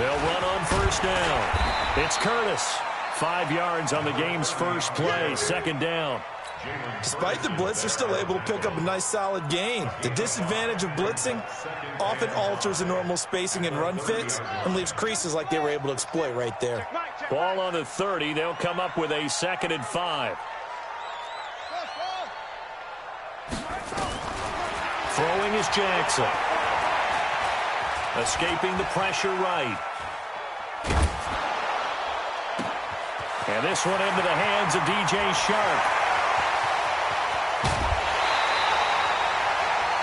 They'll run on first down. It's Curtis. 5 yards on the game's first play, second down. Despite the blitz, they're still able to pick up a nice solid gain. The disadvantage of blitzing often alters the normal spacing and run fits and leaves creases like they were able to exploit right there. Ball on the 30. They'll come up with a 2nd and 5. Throwing is Jackson. Escaping the pressure right. And this one into the hands of DJ Sharp.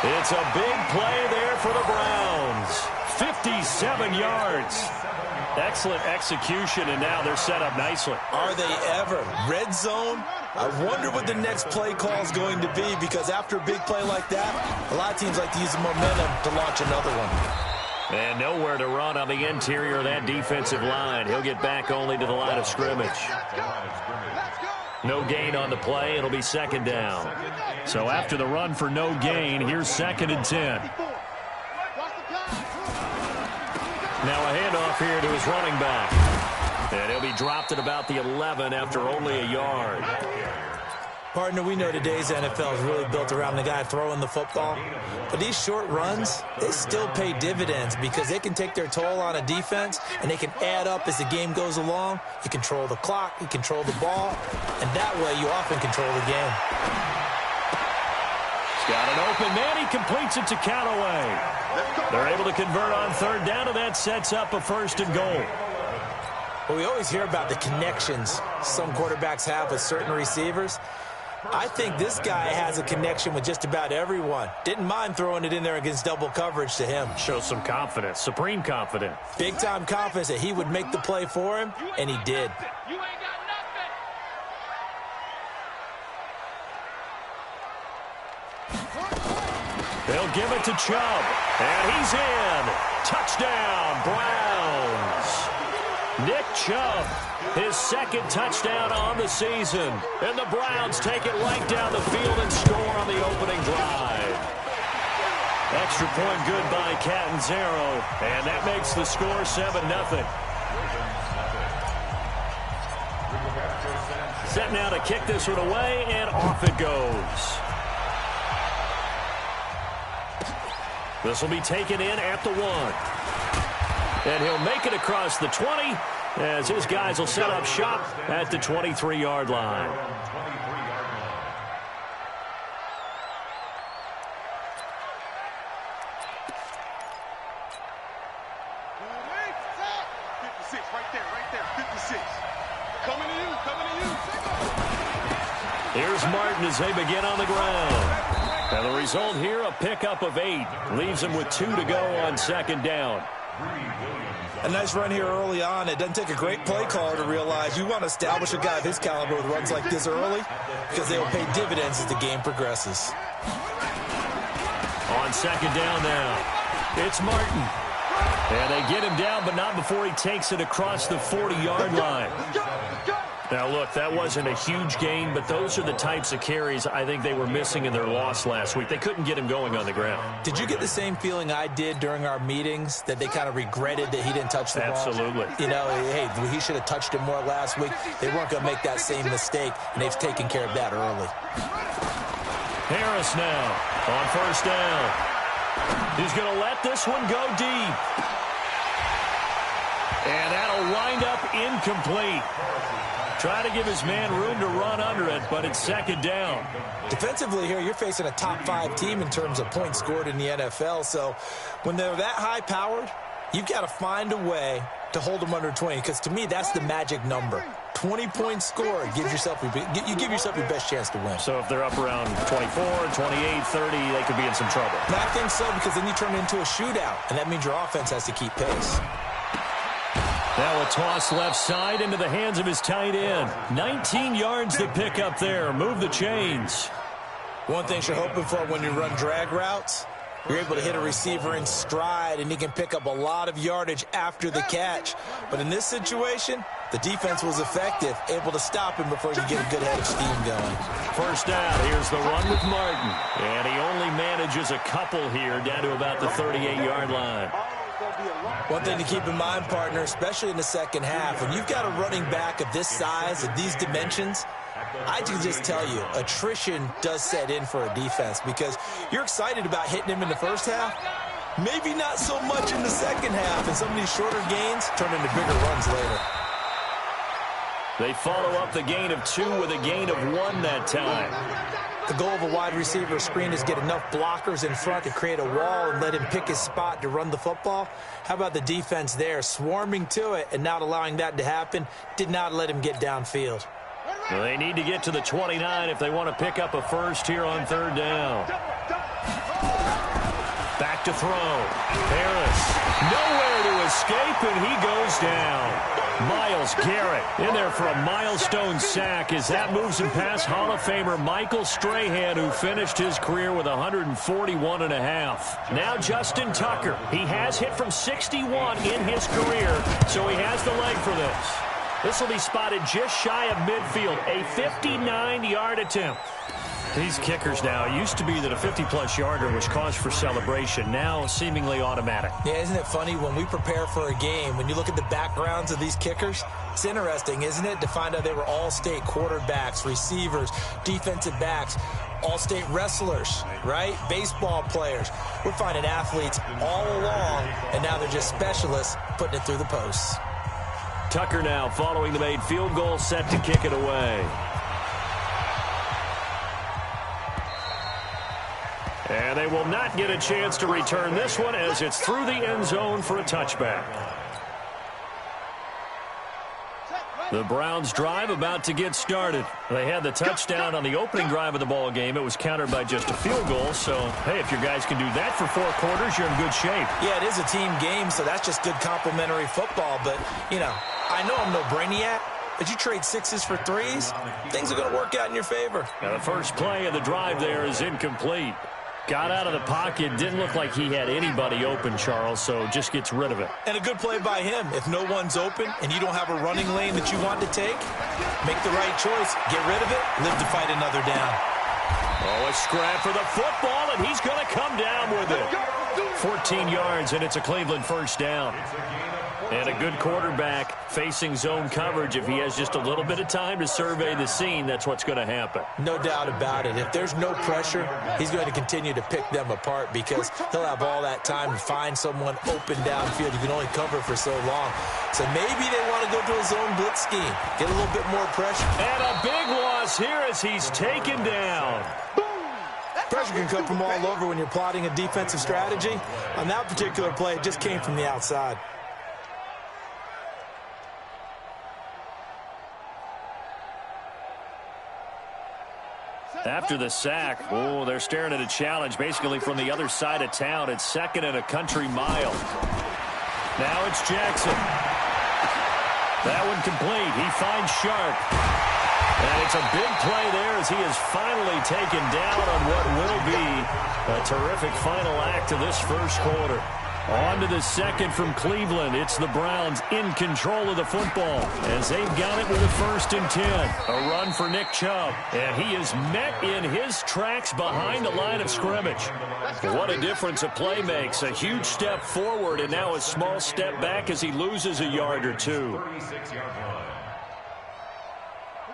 It's a big play there for the Browns. 57 yards. Excellent execution, and now they're set up nicely. Are they ever? Red zone? I wonder what the next play call is going to be, because after a big play like that, a lot of teams like to use the momentum to launch another one. And nowhere to run on the interior of that defensive line. He'll get back only to the line of scrimmage. No gain on the play. It'll be 2nd down. So after the run for no gain, here's 2nd and 10. Now a handoff here to his running back. And he'll be dropped at about the 11 after only a yard. Partner, we know today's NFL is really built around the guy throwing the football. But these short runs, they still pay dividends because they can take their toll on a defense and they can add up as the game goes along. You control the clock, you control the ball, and that way you often control the game. He's got an open man. He completes it to Callaway. They're able to convert on 3rd down, and that sets up a 1st and goal. Well, we always hear about the connections some quarterbacks have with certain receivers. I think this guy has a connection with just about everyone. Didn't mind throwing it in there against double coverage to him. Shows some confidence, supreme confidence. Big-time confidence that he would make the play for him, and he did. They'll give it to Chubb, and he's in. Touchdown, Browns. Nick Chubb, his 2nd touchdown on the season. And the Browns take it right down the field and score on the opening drive. Extra point good by Catanzaro, and that makes the score 7-0. Set now to kick this one away, and off it goes. This will be taken in at the 1. And he'll make it across the 20 as his guys will set up shop at the 23-yard line. Here's Martin as they begin on the ground. And the result here, a pickup of 8. Leaves him with 2 to go on 2nd down. A nice run here early on. It doesn't take a great play caller to realize you want to establish a guy of his caliber with runs like this early because they will pay dividends as the game progresses. On 2nd down now, it's Martin. And they get him down, but not before he takes it across the 40-yard line. Now, look, that wasn't a huge gain, but those are the types of carries I think they were missing in their loss last week. They couldn't get him going on the ground. Did you get the same feeling I did during our meetings, that they kind of regretted that he didn't touch the ball? Absolutely. You know, hey, he should have touched it more last week. They weren't going to make that same mistake, and they've taken care of that early. Harris now on 1st down. He's going to let this one go deep. And that'll wind up incomplete. Trying to give his man room to run under it, but it's 2nd down. Defensively here, you're facing a top-5 team in terms of points scored in the NFL. So when they're that high-powered, you've got to find a way to hold them under 20, because to me, that's the magic number. 20 points scored, you give yourself your best chance to win. So if they're up around 24, 28, 30, they could be in some trouble. And I think so, because then you turn it into a shootout, and that means your offense has to keep pace. Now a toss left side into the hands of his tight end. 19 yards to pick up there. Move the chains. One thing you're hoping for when you run drag routes, you're able to hit a receiver in stride, and he can pick up a lot of yardage after the catch. But in this situation, the defense was effective, able to stop him before you get a good head of steam going. 1st down. Here's the run with Martin. And he only manages a couple here down to about the 38-yard line. One thing to keep in mind, partner, especially in the second half, when you've got a running back of this size, of these dimensions, I can just tell you, attrition does set in for a defense because you're excited about hitting him in the first half. Maybe not so much in the second half, and some of these shorter gains turn into bigger runs later. They follow up the gain of 2 with a gain of 1 that time. The goal of a wide receiver screen is get enough blockers in front to create a wall and let him pick his spot to run the football. How about the defense there, swarming to it and not allowing that to happen, did not let him get downfield. Well, they need to get to the 29 if they want to pick up a first here on 3rd down. Back to throw. Harris, nowhere to escape, and he goes down. Myles Garrett in there for a milestone sack as that moves him past Hall of Famer Michael Strahan, who finished his career with 141.5. Now Justin Tucker. He has hit from 61 in his career, so he has the leg for this. This will be spotted just shy of midfield, a 59-yard attempt. These kickers now, it used to be that a 50-plus yarder was cause for celebration, now seemingly automatic. Yeah, isn't it funny when we prepare for a game, when you look at the backgrounds of these kickers, it's interesting, isn't it, to find out they were all-state quarterbacks, receivers, defensive backs, all-state wrestlers, right? Baseball players. We're finding athletes all along, and now they're just specialists putting it through the posts. Tucker now following the made field goal, set to kick it away. And they will not get a chance to return this one as it's through the end zone for a touchback. The Browns drive about to get started. They had the touchdown on the opening drive of the ball game. It was countered by just a field goal. So, hey, if your guys can do that for 4 quarters, you're in good shape. Yeah, it is a team game, so that's just good complimentary football. But, you know, I know I'm no brainiac, but you trade 6s for 3s, things are going to work out in your favor. Now, the first play of the drive there is incomplete. Got out of the pocket, didn't look like he had anybody open, Charles, so just gets rid of it. And a good play by him. If no one's open and you don't have a running lane that you want to take, make the right choice. Get rid of it, live to fight another down. Oh, a scrap for the football, and he's going to come down with it. 14 yards, and it's a Cleveland first down. And a good quarterback facing zone coverage. If he has just a little bit of time to survey the scene, that's what's going to happen. No doubt about it. If there's no pressure, he's going to continue to pick them apart because he'll have all that time to find someone open downfield. You can only cover for so long. So maybe they want to go to a zone blitz scheme, get a little bit more pressure. And a big loss here as he's taken down. Pressure can come from all over when you're plotting a defensive strategy. On that particular play, it just came from the outside. After the sack, oh, they're staring at a challenge basically from the other side of town. It's 2nd and a country mile. Now it's Jackson. That one complete. He finds Sharp. And it's a big play there as he is finally taken down on what will be a terrific final act of this first quarter. On to the second from Cleveland. It's the Browns in control of the football as they've got it with a 1st and 10. A run for Nick Chubb. And he is met in his tracks behind the line of scrimmage. What a difference a play makes. A huge step forward and now a small step back as he loses a yard or 2.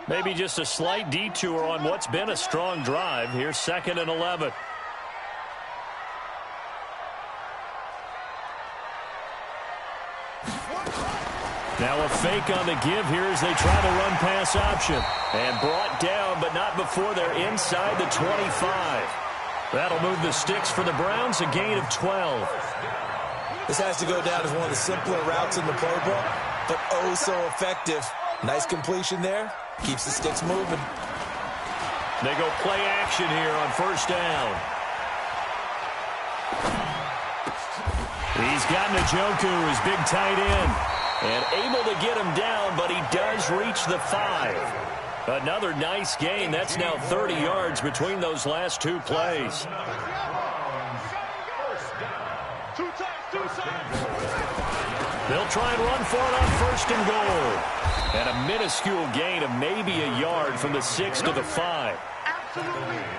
Maybe just a slight detour on what's been a strong drive. Here's 2nd and 11. Now a fake on the give here as they try the run-pass option. And brought down, but not before they're inside the 25. That'll move the sticks for the Browns, a gain of 12. This has to go down as one of the simpler routes in the playbook, but oh so effective. Nice completion there. Keeps the sticks moving. They go play action here on 1st down. He's got Njoku, his big tight end. And able to get him down, but he does reach the 5. Another nice gain. That's now 30 yards between those last 2 plays. They'll try and run for it on 1st and goal. And a minuscule gain of maybe a yard from the 6 to the 5.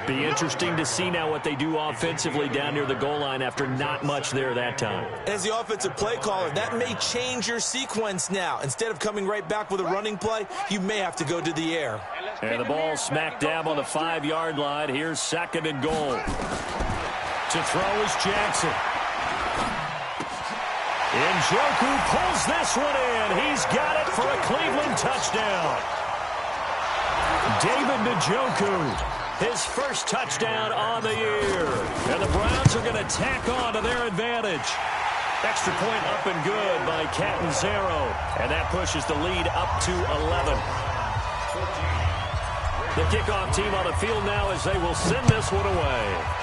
Be interesting to see now what they do offensively down near the goal line after not much there that time. As the offensive play caller, that may change your sequence now. Instead of coming right back with a running play, you may have to go to the air. And the ball smack dab on the 5-yard line. Here's 2nd and goal. To throw is Jackson. Njoku pulls this one in. He's got it for a Cleveland touchdown. David Njoku, his first touchdown on the year. And the Browns are going to tack on to their advantage. Extra point up and good by Catanzaro. And that pushes the lead up to 11. The kickoff team on the field now as they will send this one away.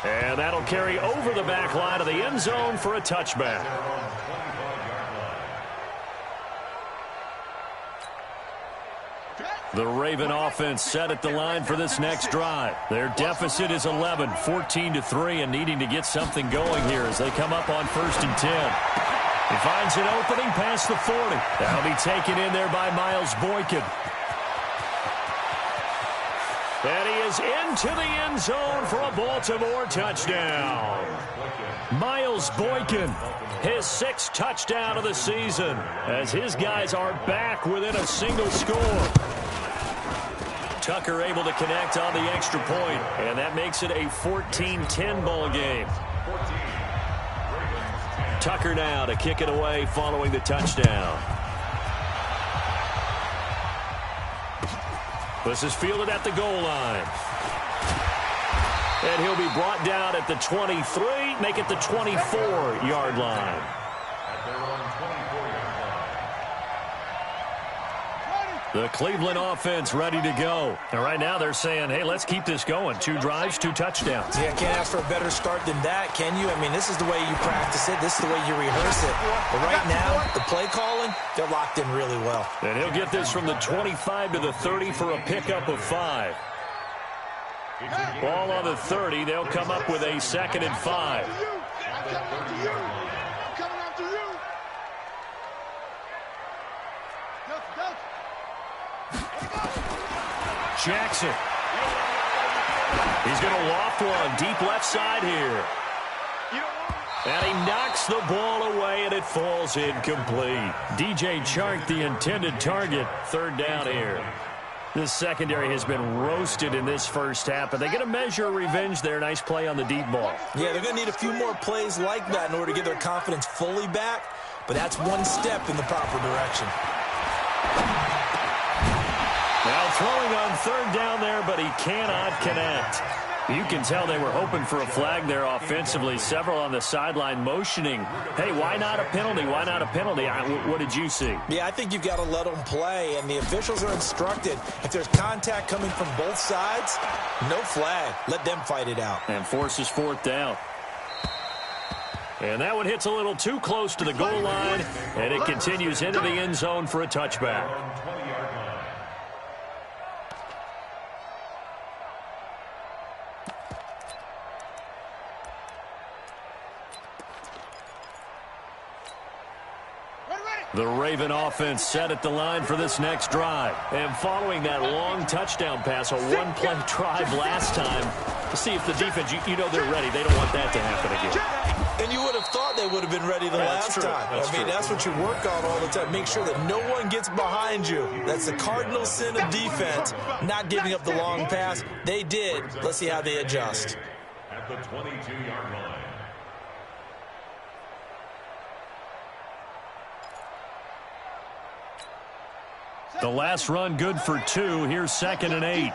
And that'll carry over the back line of the end zone for a touchback. The Raven offense set at the line for this next drive. Their deficit is 11, 14-3, and needing to get something going here as they come up on 1st and 10. He finds an opening past the 40. That'll be taken in there by Miles Boykin. And he is into the end zone for a Baltimore touchdown. Miles Boykin, his 6th touchdown of the season, as his guys are back within a single score. Tucker able to connect on the extra point, and that makes it a 14-10 ball game. Tucker now to kick it away following the touchdown. This is fielded at the goal line. And he'll be brought down at the 23, make it the 24-yard line. The Cleveland offense ready to go. And right now they're saying, hey, let's keep this going. 2 drives, 2 touchdowns. Yeah, can't ask for a better start than that, can you? I mean, this is the way you practice it. This is the way you rehearse it. But right now, the play calling, they're locked in really well. And he'll get this from the 25 to the 30 for a pickup of 5. Ball on the 30. They'll come up with a 2nd and 5. Jackson. He's going to loft one deep left side here. And he knocks the ball away, and it falls incomplete. DJ Chark, the intended target. 3rd down here. This secondary has been roasted in this first half, but they get a measure of revenge there. Nice play on the deep ball. Yeah, they're going to need a few more plays like that in order to get their confidence fully back, but that's one step in the proper direction. Now throwing on 3rd down there, but he cannot connect. You can tell they were hoping for a flag there offensively. Several on the sideline motioning, hey, why not a penalty? Why not a penalty? What did you see? Yeah, I think you've got to let them play, and the officials are instructed. If there's contact coming from both sides, no flag. Let them fight it out. And forces 4th down. And that one hits a little too close to the goal line, and it continues into the end zone for a touchback. The Raven offense set at the line for this next drive. And following that long touchdown pass, a one-play drive last time, to see if the defense, you know they're ready. They don't want that to happen again. And you would have thought they would have been ready the last time. I mean, that's what you work on all the time. Make sure that no one gets behind you. That's the cardinal sin of defense, not giving up the long pass. They did. Let's see how they adjust. At the 22-yard line. The last run good for 2. Here's 2nd and 8.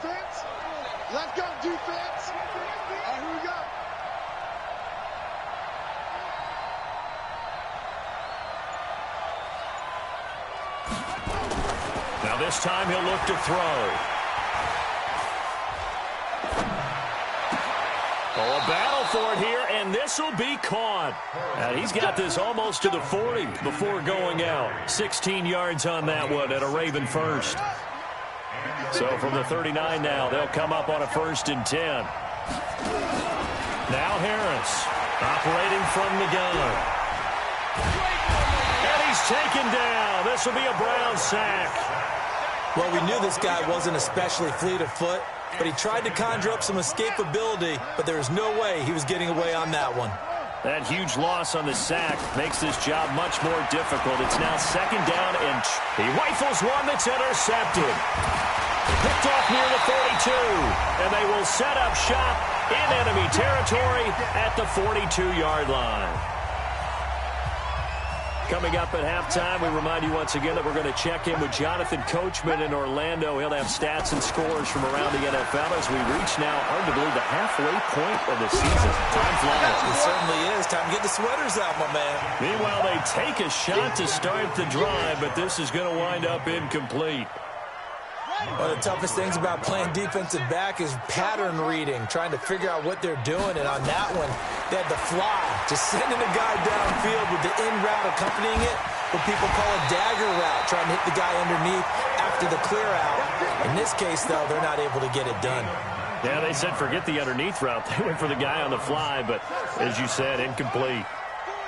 Let's go, defense. Here we go. Now this time he'll look to throw. Oh, a battle for it here, and this will be caught. And he's got this almost to the 40 before going out. 16 yards on that one at a Raven first. So from the 39 now, they'll come up on a 1st and 10. Now Harris operating from the gun. And he's taken down. This will be a Brown sack. Well, we knew this guy wasn't especially fleet of foot, but he tried to conjure up some escapability, but there was no way he was getting away on that one. That huge loss on the sack makes this job much more difficult. It's now second down, and he rifles one that's intercepted. Picked off near the 42, and they will set up shop in enemy territory at the 42-yard line. Coming up at halftime, we remind you once again that we're going to check in with Jonathan Coachman in Orlando. He'll have stats and scores from around the NFL as we reach now, hard to believe, the halfway point of the season. Time flies. It certainly is. Time to get the sweaters out, my man. Meanwhile, they take a shot to start the drive, but this is going to wind up incomplete. One of the toughest things about playing defensive back is pattern reading, trying to figure out what they're doing. And on that one, they had the fly, just sending a guy downfield with the in route accompanying it, what people call a dagger route, trying to hit the guy underneath after the clear out. In this case, though, they're not able to get it done. Yeah, they said forget the underneath route. They went for the guy on the fly, but as you said, incomplete.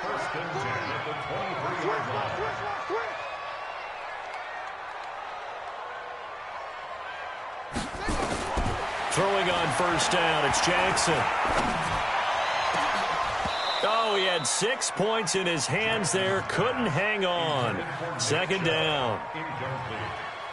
First and 10 at the 23-yard line. Throwing on first down, it's Jackson. Oh, he had 6 points in his hands there. Couldn't hang on. Second down.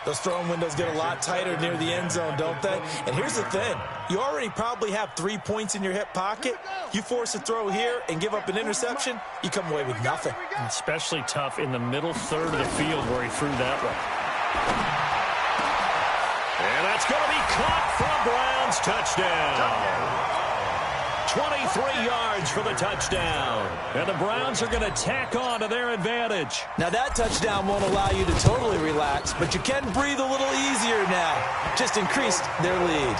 Those throwing windows get a lot tighter near the end zone, don't they? And here's the thing. You already probably have 3 points in your hip pocket. You force a throw here and give up an interception, you come away with nothing. Especially tough in the middle third of the field where he threw that one. And that's going to be caught for a Browns touchdown. 23 yards for the touchdown. And the Browns are going to tack on to their advantage. Now that touchdown won't allow you to totally relax, but you can breathe a little easier now. Just increased their lead.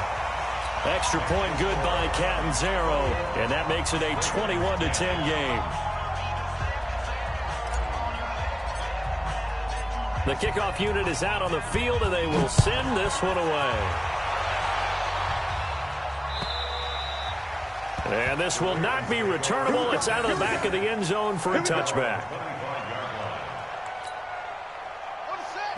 Extra point good by Catanzaro, and that makes it a 21-10 game. The kickoff unit is out on the field, and they will send this one away. And this will not be returnable. It's out of the back of the end zone for a touchback.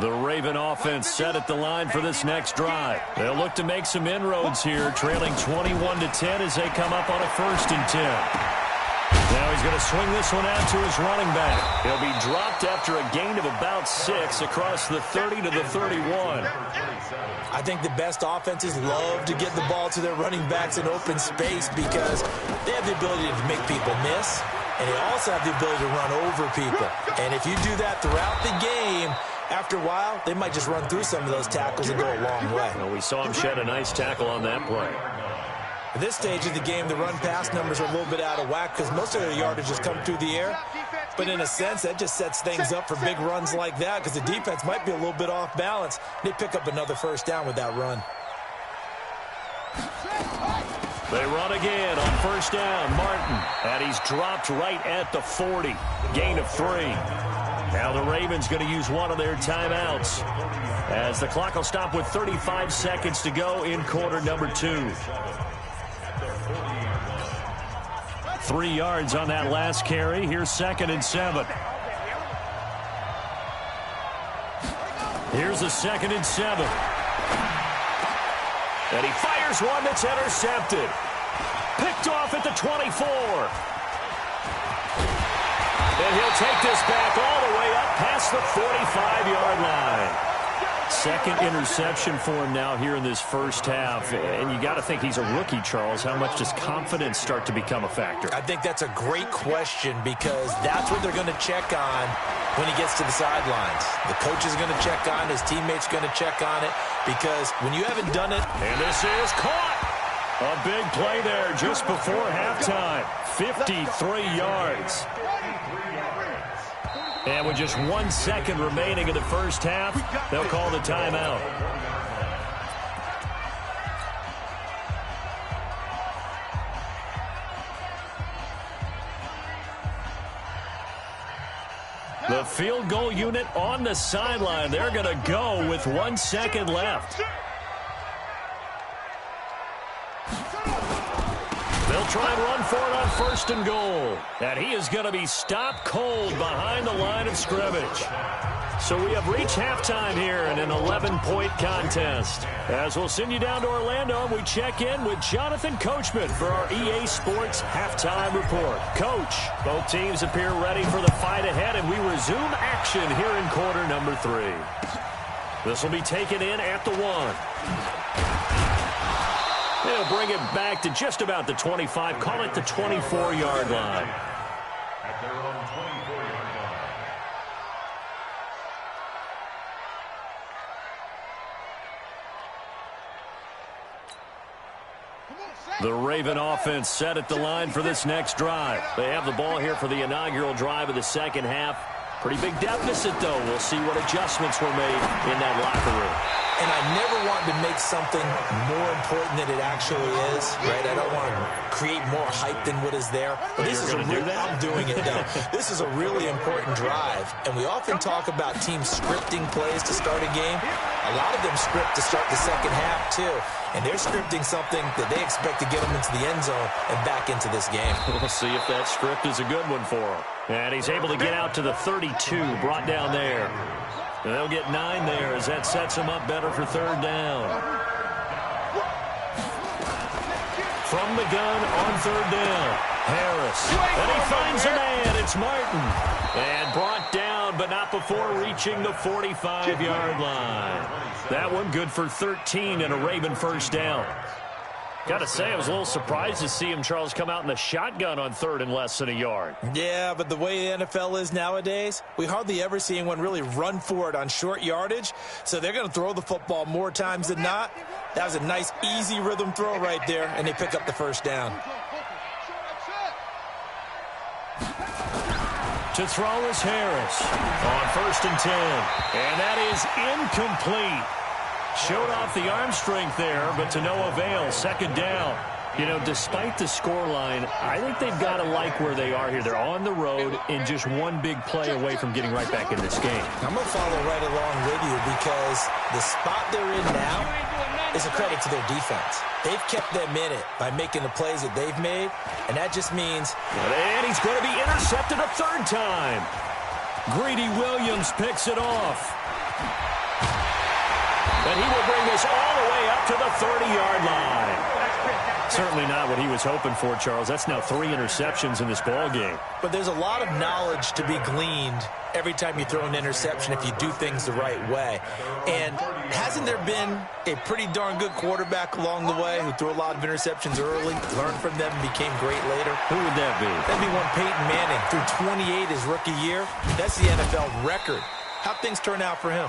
The Raven offense set at the line for this next drive. They'll look to make some inroads here, trailing 21-10 as they come up on a 1st and 10. Now he's going to swing this one out to his running back. He'll be dropped after a gain of about 6 across the 30 to the 31. I think the best offenses love to get the ball to their running backs in open space because they have the ability to make people miss, and they also have the ability to run over people. And if you do that throughout the game, after a while, they might just run through some of those tackles and go a long way. Well, we saw him shed a nice tackle on that play. At this stage of the game, the run-pass numbers are a little bit out of whack because most of their yardage has come through the air. But in a sense, that just sets things up for big runs like that because the defense might be a little bit off balance. They pick up another 1st down with that run. They run again on 1st down. Martin, and he's dropped right at the 40. Gain of 3. Now the Ravens going to use one of their timeouts as the clock will stop with 35 seconds to go in quarter number 2. 3 yards on that last carry. Here's 2nd and 7. Here's a 2nd and 7. And he fires one that's intercepted. Picked off at the 24. And he'll take this back all the way up past the 45-yard line. 2nd interception for him now here in this first half. And you got to think he's a rookie, Charles. How much does confidence start to become a factor? I think that's a great question because that's what they're going to check on when he gets to the sidelines. The coach is going to check on, his teammates are going to check on it because when you haven't done it. And this is caught. A big play there just before halftime. 53 yards. And with just 1 second remaining in the first half, they'll call the timeout. The field goal unit on the sideline. They're going to go with 1 second left. They'll try and run for it on 1st and goal. And he is going to be stopped cold behind the line of scrimmage. So we have reached halftime here in an 11-point contest. As we'll send you down to Orlando, and we check in with Jonathan Coachman for our EA Sports Halftime Report. Coach, both teams appear ready for the fight ahead, and we resume action here in quarter number 3. This will be taken in at the 1. They'll bring it back to just about the 25, call it the 24-yard line. At their own 24-yard line. The Raven offense set at the line for this next drive. They have the ball here for the inaugural drive of the second half. Pretty big deficit, though. We'll see what adjustments were made in that locker room. And I never want to make something more important than it actually is, right? I don't want to create more hype than what is there. But this is I'm doing it now. This is a really important drive. And we often talk about teams scripting plays to start a game. A lot of them script to start the second half, too. And they're scripting something that they expect to get them into the end zone and back into this game. We'll see if that script is a good one for him. And he's able to get out to the 32, brought down there. And they'll get 9 there as that sets him up better for 3rd down. From the gun on 3rd down, Harris. And he finds a man. It's Martin. And brought down, but not before reaching the 45-yard line. That one good for 13 and a Raven 1st down. Got to say, I was a little surprised to see him, Charles, come out in the shotgun on 3rd and less than a yard. Yeah, but the way the NFL is nowadays, we hardly ever see anyone really run for it on short yardage. So they're going to throw the football more times than not. That was a nice, easy rhythm throw right there, and they pick up the 1st down. To throw is Harris on 1st and 10. And that is incomplete. Showed off the arm strength there, but to no avail. 2nd down. You know, despite the scoreline, I think they've got to like where they are here. They're on the road and just one big play away from getting right back in this game. I'm going to follow right along with you because the spot they're in now is a credit to their defense. They've kept them in it by making the plays that they've made, and that just means... And he's going to be intercepted a 3rd time. Greedy Williams picks it off. And he will bring this all the way up to the 30-yard line. Certainly not what he was hoping for, Charles. That's now 3 interceptions in this ball game. But there's a lot of knowledge to be gleaned every time you throw an interception if you do things the right way. And hasn't there been a pretty darn good quarterback along the way who threw a lot of interceptions early, learned from them, and became great later? Who would that be? That'd be one Peyton Manning. Threw 28 his rookie year. That's the NFL record. How'd things turn out for him?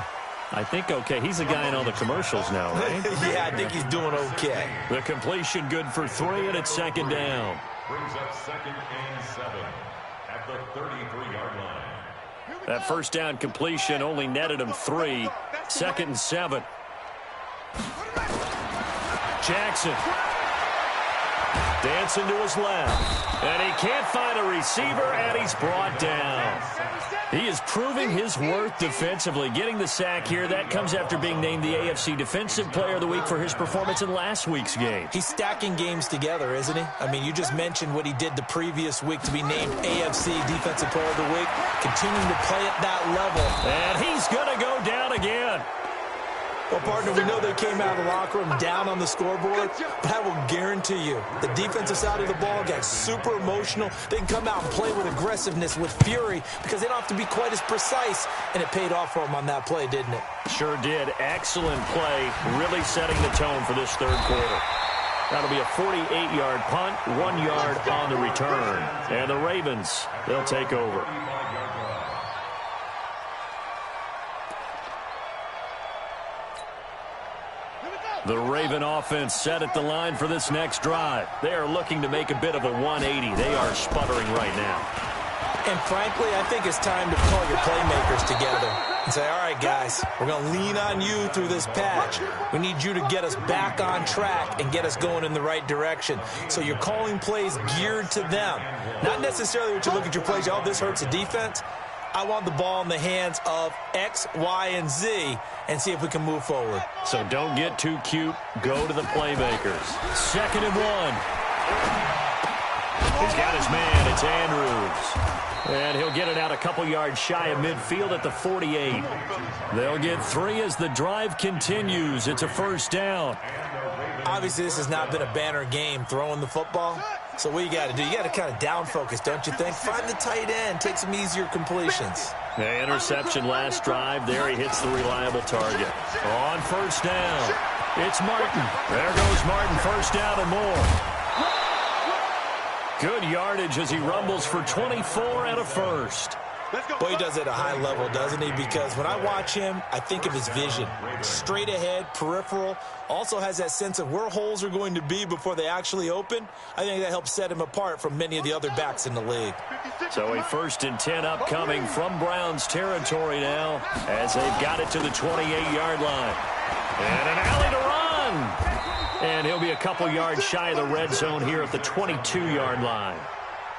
I think okay. He's a guy in all the commercials now, right? Yeah, I think he's doing okay. The completion good for 3, and it's 2nd down. Brings up 2nd and 7 at the 33-yard line. That 1st down completion only netted him 3. 2nd and 7. Jackson. Dancing to his left. And he can't find a receiver, and he's brought down. He is proving his worth defensively, getting the sack here. That comes after being named the AFC Defensive Player of the Week for his performance in last week's game. He's stacking games together, isn't he? I mean, you just mentioned what he did the previous week to be named AFC Defensive Player of the Week, continuing to play at that level. And he's going to go down again. Well, partner, we know they came out of the locker room down on the scoreboard, but I will guarantee you the defensive side of the ball got super emotional. They can come out and play with aggressiveness, with fury, because they don't have to be quite as precise, and it paid off for them on that play, didn't it? Sure did. Excellent play, really setting the tone for this 3rd quarter. That'll be a 48-yard punt, 1 yard on the return. And the Ravens, they'll take over. The Raven offense set at the line for this next drive. They are looking to make a bit of a 180. They are sputtering right now. And frankly, I think it's time to call your playmakers together and say, all right, guys, we're going to lean on you through this patch. We need you to get us back on track and get us going in the right direction. So you're calling plays geared to them. Not necessarily what you look at your plays, oh, this hurts the defense. I want the ball in the hands of X, Y, and Z and see if we can move forward. So don't get too cute. Go to the playmakers. 2nd and 1. He's got his man. It's Andrews. And he'll get it out a couple yards shy of midfield at the 48. They'll get 3 as the drive continues. It's a first down. Obviously, this has not been a banner game throwing the football. So what you got to do, you got to kind of down focus, don't you think? Find the tight end, take some easier completions. The interception last drive. There he hits the reliable target. On first down, it's Martin. There goes Martin, first down and more. Good yardage as he rumbles for 24 and a first. Boy, he does it at a high level, doesn't he? Because when I watch him, I think of his vision. Straight ahead, peripheral. Also has that sense of where holes are going to be before they actually open. I think that helps set him apart from many of the other backs in the league. So a 1st and 10 upcoming from Browns territory now as they've got it to the 28-yard line. And an alley to run. And he'll be a couple yards shy of the red zone here at the 22-yard line.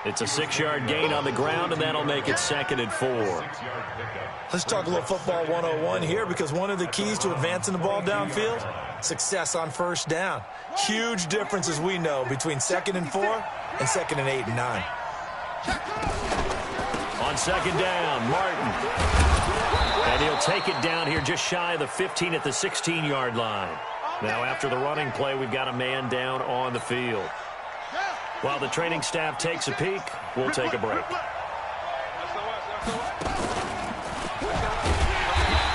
It's a 6-yard gain on the ground, and that'll make it 2nd and 4. Let's talk a little football 101 here, because one of the keys to advancing the ball downfield, success on first down. Huge difference, as we know, between 2nd and 4 and 2nd and 8 and 9. On 2nd down, Martin. And he'll take it down here just shy of the 15 at the 16-yard line. Now, after the running play, we've got a man down on the field. While the training staff takes a peek, we'll take a break.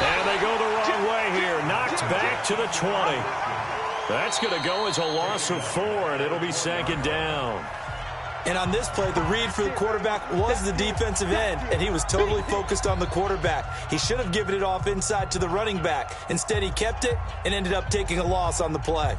And they go the wrong way here. Knocked back to the 20. That's going to go as a loss of 4, and it'll be 2nd down. And on this play, the read for the quarterback was the defensive end, and he was totally focused on the quarterback. He should have given it off inside to the running back. Instead, he kept it and ended up taking a loss on the play.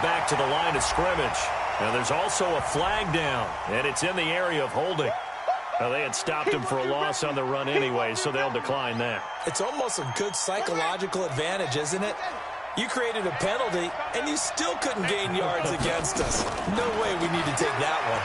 Back to the line of scrimmage. Now there's also a flag down, and it's in the area of holding. Now they had stopped him for a loss on the run anyway, so they'll decline that. It's almost a good psychological advantage, isn't it? You created a penalty, and you still couldn't gain yards against us. No way we need to take that one.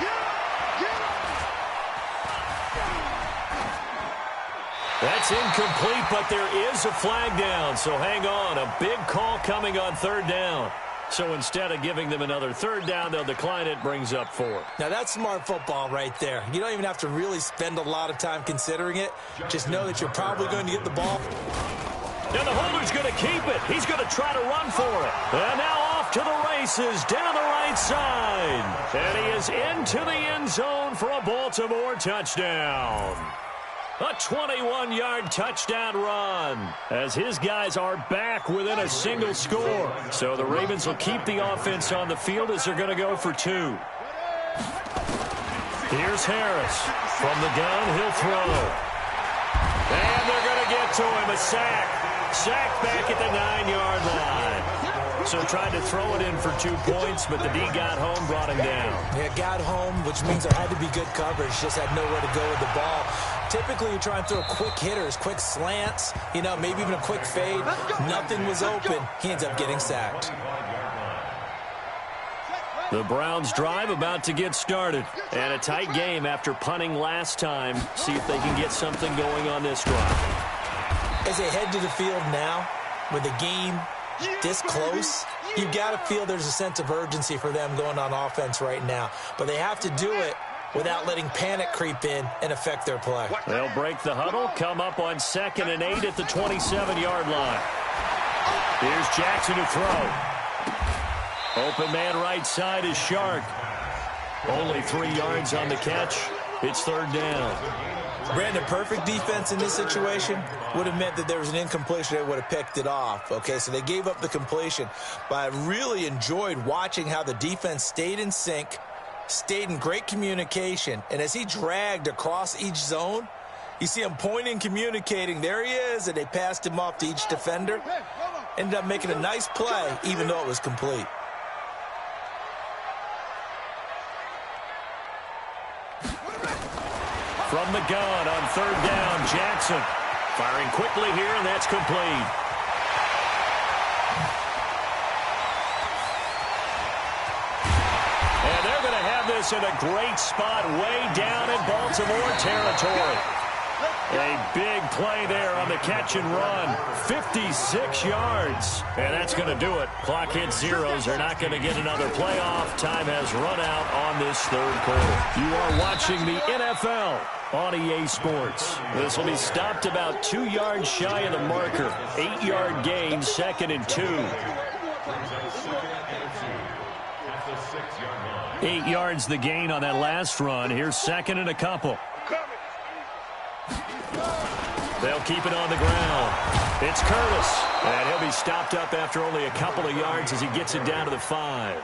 That's incomplete, but there is a flag down, so hang on. A big call coming on 3rd down. So instead of giving them another 3rd down, they'll decline it, brings up 4. Now, that's smart football right there. You don't even have to really spend a lot of time considering it. Just know that you're probably going to get the ball. Now the holder's going to keep it. He's going to try to run for it. And now off to the races down the right side. And he is into the end zone for a Baltimore touchdown. A 21-yard touchdown run as his guys are back within a single score. So the Ravens will keep the offense on the field as they're going to go for 2. Here's Harris. From the gun, he'll throw. And they're going to get to him. A sack. Sack back at the 9-yard line. So tried to throw it in for 2 points, but the D got home, brought him down. Yeah, got home, which means there had to be good coverage. Just had nowhere to go with the ball. Typically, you try and throw quick hitters, quick slants, maybe even a quick fade. Nothing was open. He ends up getting sacked. The Browns drive about to get started. And a tight game after punting last time. See if they can get something going on this drive. As they head to the field now, with the game this close, you got to feel there's a sense of urgency for them going on offense right now. But they have to do it without letting panic creep in and affect their play. They'll break the huddle, come up on 2nd and 8 at the 27-yard line. Here's Jackson to throw. Open man right side is Shark. Only 3 yards on the catch. It's 3rd down. Brandon, perfect defense in this situation would have meant that there was an incompletion. They would have picked it off. Okay, so they gave up the completion. But I really enjoyed watching how the defense stayed in sync, stayed in great communication. And as he dragged across each zone, you see him pointing, communicating. There he is, and they passed him off to each defender. Ended up making a nice play, even though it was complete. From the gun on 3rd down, Jackson. Firing quickly here, and that's complete. And they're going to have this in a great spot way down in Baltimore territory. A big play there on the catch and run. 56 yards. And that's going to do it. Clock hits zeros. They're not going to get another playoff. Time has run out on this third quarter. You are watching the NFL on EA Sports. This will be stopped about 2 yards shy of the marker. 8-yard gain, 2nd and 2. 8 yards the gain on that last run. Here's 2nd and a couple. They'll keep it on the ground. It's Curtis. And he'll be stopped up after only a couple of yards as he gets it down to the 5.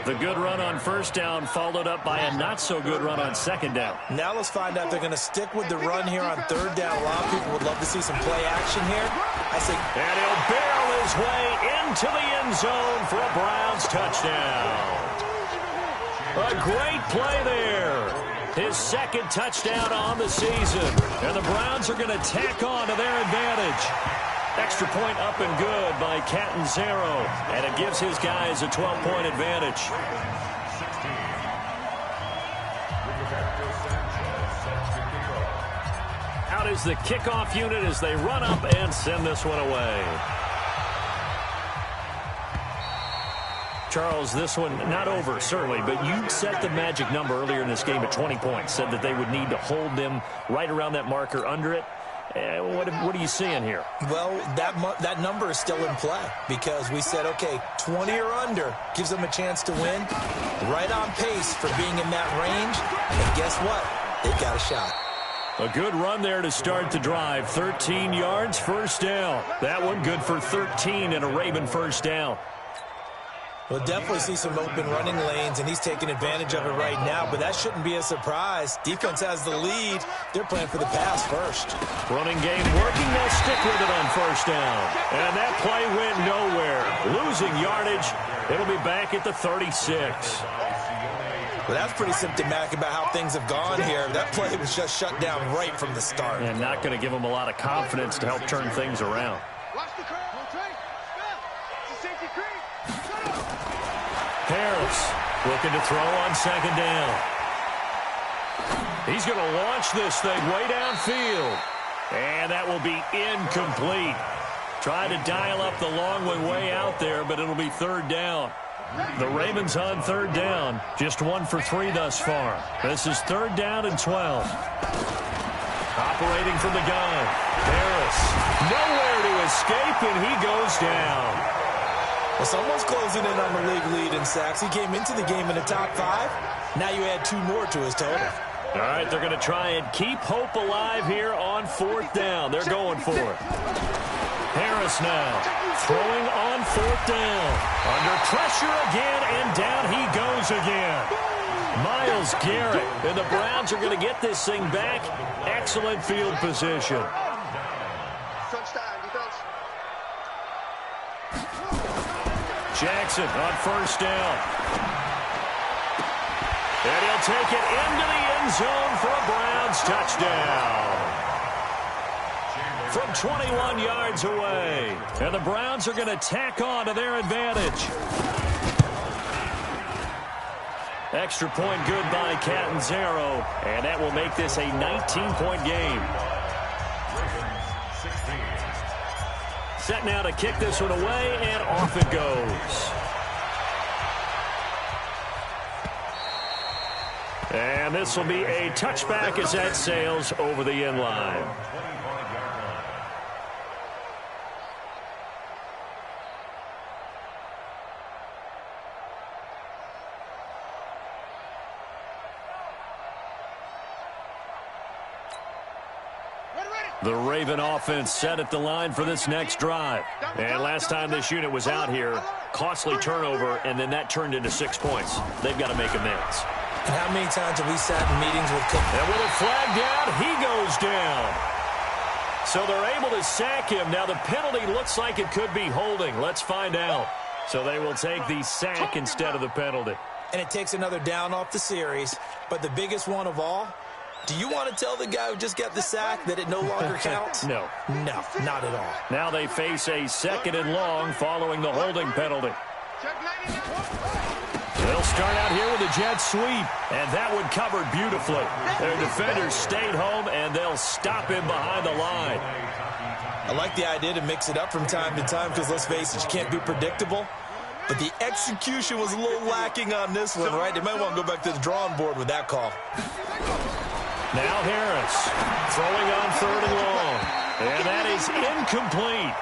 The good run on first down followed up by a not-so-good run on second down. Now let's find out if they're going to stick with the run here on third down. A lot of people would love to see some play action here. I say, and he'll barrel his way into the end zone for a Browns touchdown. A great play there. His 2nd touchdown on the season. And the Browns are going to tack on to their advantage. Extra point up and good by Catanzaro. And it gives his guys a 12-point advantage. Out is the kickoff unit as they run up and send this one away. Charles, this one not over, certainly, but you set the magic number earlier in this game at 20 points, said that they would need to hold them right around that marker under it. What are you seeing here? Well, that number is still in play because we said, okay, 20 or under gives them a chance to win. Right on pace for being in that range. And guess what? They've got a shot. A good run there to start the drive. 13 yards, first down. That one good for 13 and a Raven first down. We'll definitely see some open running lanes, and he's taking advantage of it right now, but that shouldn't be a surprise. Defense has the lead. They're playing for the pass first. Running game working. They'll stick with it on first down. And that play went nowhere. Losing yardage. It'll be back at the 36. Well, that's pretty symptomatic about how things have gone here. That play was just shut down right from the start. And not going to give them a lot of confidence to help turn things around. Harris looking to throw on second down. He's going to launch this thing way downfield. And that will be incomplete. Trying to dial up the long way out there, but it'll be third down. The Ravens on third down. Just 1 for 3 thus far. This is third down and 12. Operating from the gun. Harris. Nowhere to escape, and he goes down. Well, someone's closing in on the league lead in sacks. He came into the game in the top 5. Now you add 2 more to his total. All right, they're going to try and keep hope alive here on fourth down. They're going for it. Harris now throwing on fourth down. Under pressure again, and down he goes again. Myles Garrett, and the Browns are going to get this thing back. Excellent field position. Jackson on first down. And he'll take it into the end zone for a Browns touchdown. From 21 yards away. And the Browns are going to tack on to their advantage. Extra point good by Catanzaro. And that will make this a 19-point game. Set now to kick this one away, and off it goes. And this will be a touchback as that sails over the end line. The Raven offense set at the line for this next drive. And last time this unit was out here, costly turnover, and then that turned into 6 points. They've got to make amends. And how many times have we sat in meetings with coaches? And with a flag down, he goes down. So they're able to sack him. Now the penalty looks like it could be holding. Let's find out. So they will take the sack instead of the penalty. And it takes another down off the series. But the biggest one of all, Do you want to tell the guy who just got the sack that it no longer counts? No. No, not at all. Now they face a 2nd and long following the holding penalty. They'll start out here with a jet sweep, and that one covered beautifully. Their defenders stayed home, and they'll stop him behind the line. I like the idea to mix it up from time to time because, let's face it, you can't be predictable. But the execution was a little lacking on this one, right? They might want to go back to the drawing board with that call. Now Harris throwing on 3rd and long. And that is incomplete.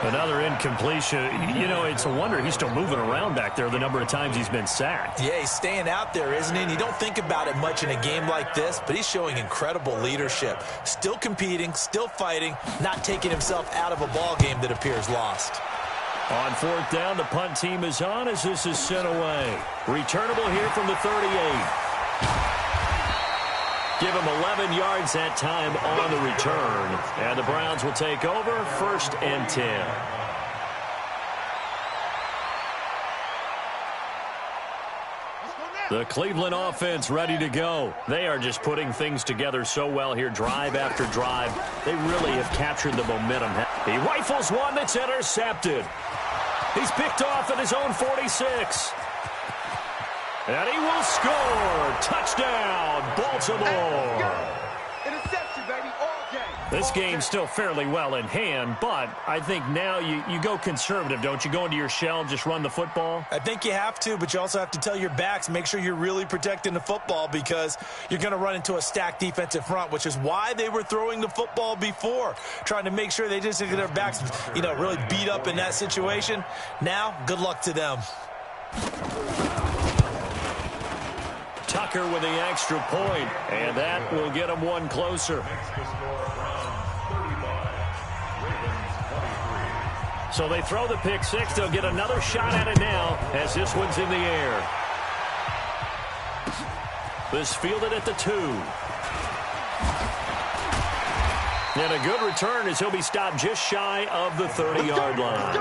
Another incompletion. You know, it's a wonder he's still moving around back there the number of times he's been sacked. Yeah, he's staying out there, isn't he? And you don't think about it much in a game like this, but he's showing incredible leadership. Still competing, still fighting, not taking himself out of a ball game that appears lost. On 4th down, the punt team is on as this is sent away. Returnable here from the 38. Give him 11 yards that time on the return. And the Browns will take over 1st and 10. The Cleveland offense ready to go. They are just putting things together so well here, drive after drive. They really have captured the momentum. He rifles one that's intercepted. He's picked off at his own 46. And he will score. Touchdown, Baltimore. Interception, baby, all game. This game's still fairly well in hand, but I think now you go conservative, don't you? Go into your shell, just run the football? I think you have to, but you also have to tell your backs, make sure you're really protecting the football because you're going to run into a stacked defensive front, which is why they were throwing the football before, trying to make sure they just get their backs, really beat up in that situation. Now, good luck to them. Tucker with the extra point, and that will get him one closer. So they throw the pick six. They'll get another shot at it now as this one's in the air. This fielded at the 2. And a good return as he'll be stopped just shy of the 30-yard line.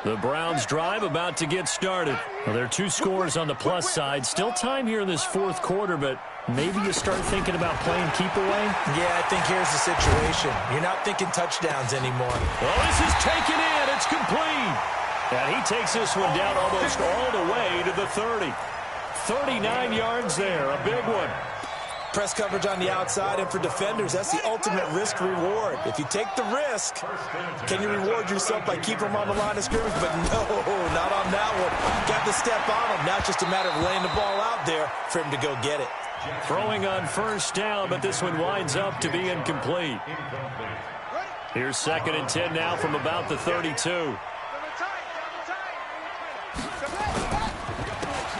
The Browns drive about to get started. Well, there are 2 scores on the plus side. Still time here in this 4th quarter, but maybe you start thinking about playing keep away? Yeah, I think here's the situation. You're not thinking touchdowns anymore. Well, this is taken in. It's complete. And he takes this one down almost all the way to the 30. 39 yards there, a big one. Press coverage on the outside, and for defenders, that's the ultimate risk-reward. If you take the risk, can you reward yourself by keeping them on the line of scrimmage? But no, not on that one. Got the step on him. Now it's just a matter of laying the ball out there for him to go get it. Throwing on 1st down, but this one winds up to be incomplete. Here's 2nd and 10 now from about the 32.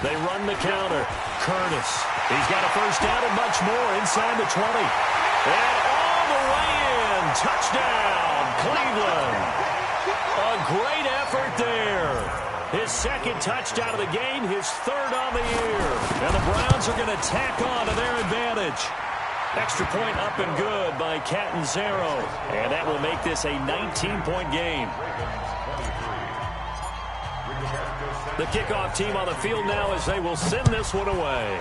They run the counter. Curtis. He's got a 1st down and much more inside the 20. And all the way in. Touchdown, Cleveland. A great effort there. His 2nd touchdown of the game, his 3rd on the year. And the Browns are going to tack on to their advantage. Extra point up and good by Catanzaro. And that will make this a 19-point game. The kickoff team on the field now as they will send this one away.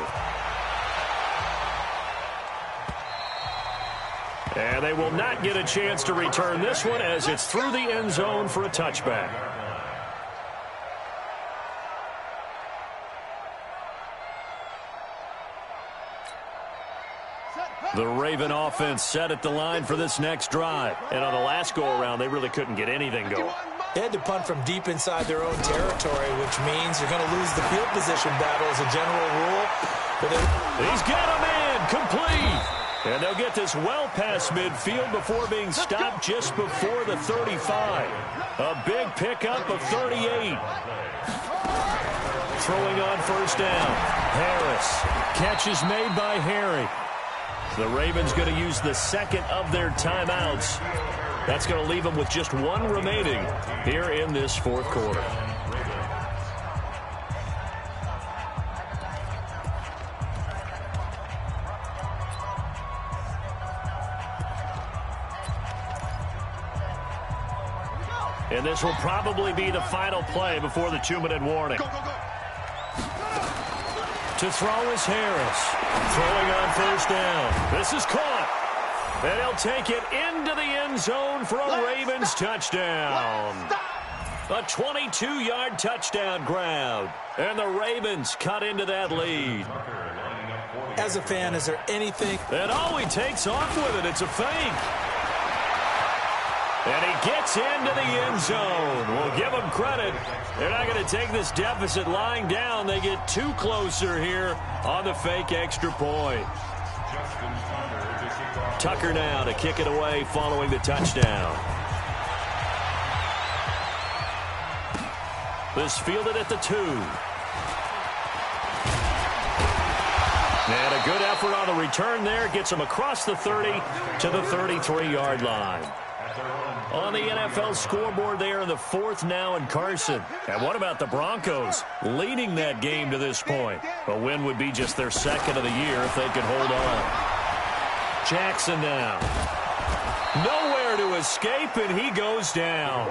And they will not get a chance to return this one as it's through the end zone for a touchback. The Raven offense set at the line for this next drive. And on the last go-around, they really couldn't get anything going. They had to punt from deep inside their own territory, which means you're going to lose the field position battle as a general rule. He's got a man complete. And they'll get this well past midfield before being stopped just before the 35. A big pickup of 38. Throwing on 1st down. Harris. Catch is made by Harry. The Ravens going to use the 2nd of their timeouts. That's going to leave them with just 1 remaining here in this 4th quarter. And this will probably be the final play before the 2-minute warning. Go, go, go. To throw is Harris. Throwing on first down. This is caught. And he'll take it into the end zone for a Ravens touchdown. A 22-yard touchdown grab. And the Ravens cut into that lead. As a fan, is there anything? And he takes off with it. It's a fake. And he gets into the end zone. We'll give him credit. They're not going to take this deficit lying down. They get too closer here on the fake extra point. Tucker now to kick it away following the touchdown. This fielded at the 2. And a good effort on the return there. Gets him across the 30 to the 33-yard line. On the NFL scoreboard there in the 4th now in Carson. And what about the Broncos leading that game to this point? A win would be just their 2nd of the year if they could hold on. Jackson now. Nowhere to escape, and he goes down.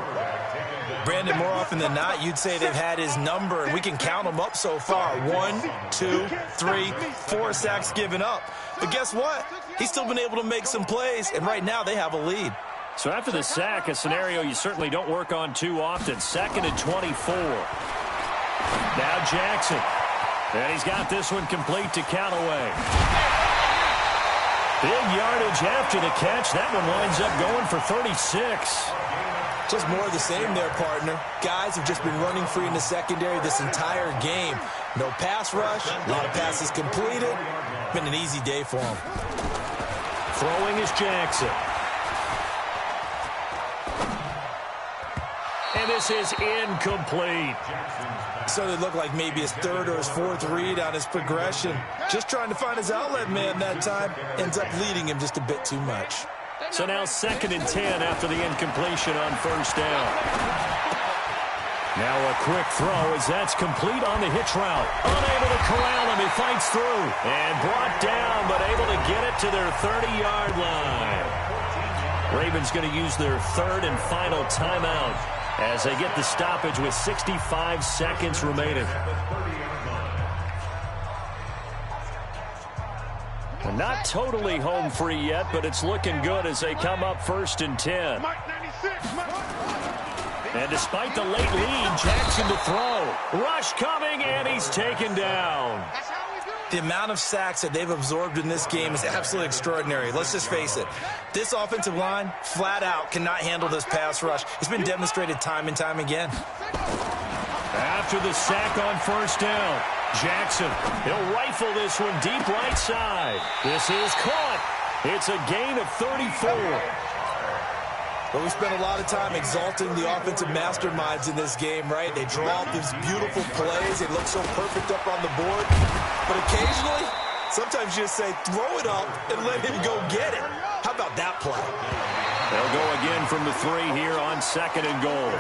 Brandon, more often than not, you'd say they've had his number, and we can count them up so far. 1, 2, 3, 4 sacks given up. But guess what? He's still been able to make some plays, and right now they have a lead. So after the sack, a scenario you certainly don't work on too often. 2nd and 24. Now Jackson. And he's got this one complete to Callaway. Big yardage after the catch. That one winds up going for 36. Just more of the same there, partner. Guys have just been running free in the secondary this entire game. No pass rush, a lot of passes completed. Been an easy day for him. Throwing is Jackson. And this is incomplete. So it looked like maybe his 3rd or his 4th read on his progression. Just trying to find his outlet man that time. Ends up leading him just a bit too much. So now 2nd and 10 after the incompletion on first down. Now a quick throw as that's complete on the hitch route. Unable to corral him. He fights through. And brought down, but able to get it to their 30-yard line. Ravens going to use their 3rd and final timeout as they get the stoppage with 65 seconds remaining. Not totally home free yet, but it's looking good as they come up 1st and 10. And despite the late lead, Jackson to throw. Rush coming, and he's taken down. The amount of sacks that they've absorbed in this game is absolutely extraordinary. Let's just face it. This offensive line, flat out, cannot handle this pass rush. It's been demonstrated time and time again. After the sack on first down, Jackson, he'll rifle this one deep right side. This is caught. It's a gain of 34. But we spent a lot of time exalting the offensive masterminds in this game, right? They draw up these beautiful plays. They look so perfect up on the board. But occasionally, sometimes you just say, throw it up and let him go get it. How about that play? They'll go again from the 3 here on 2nd and goal.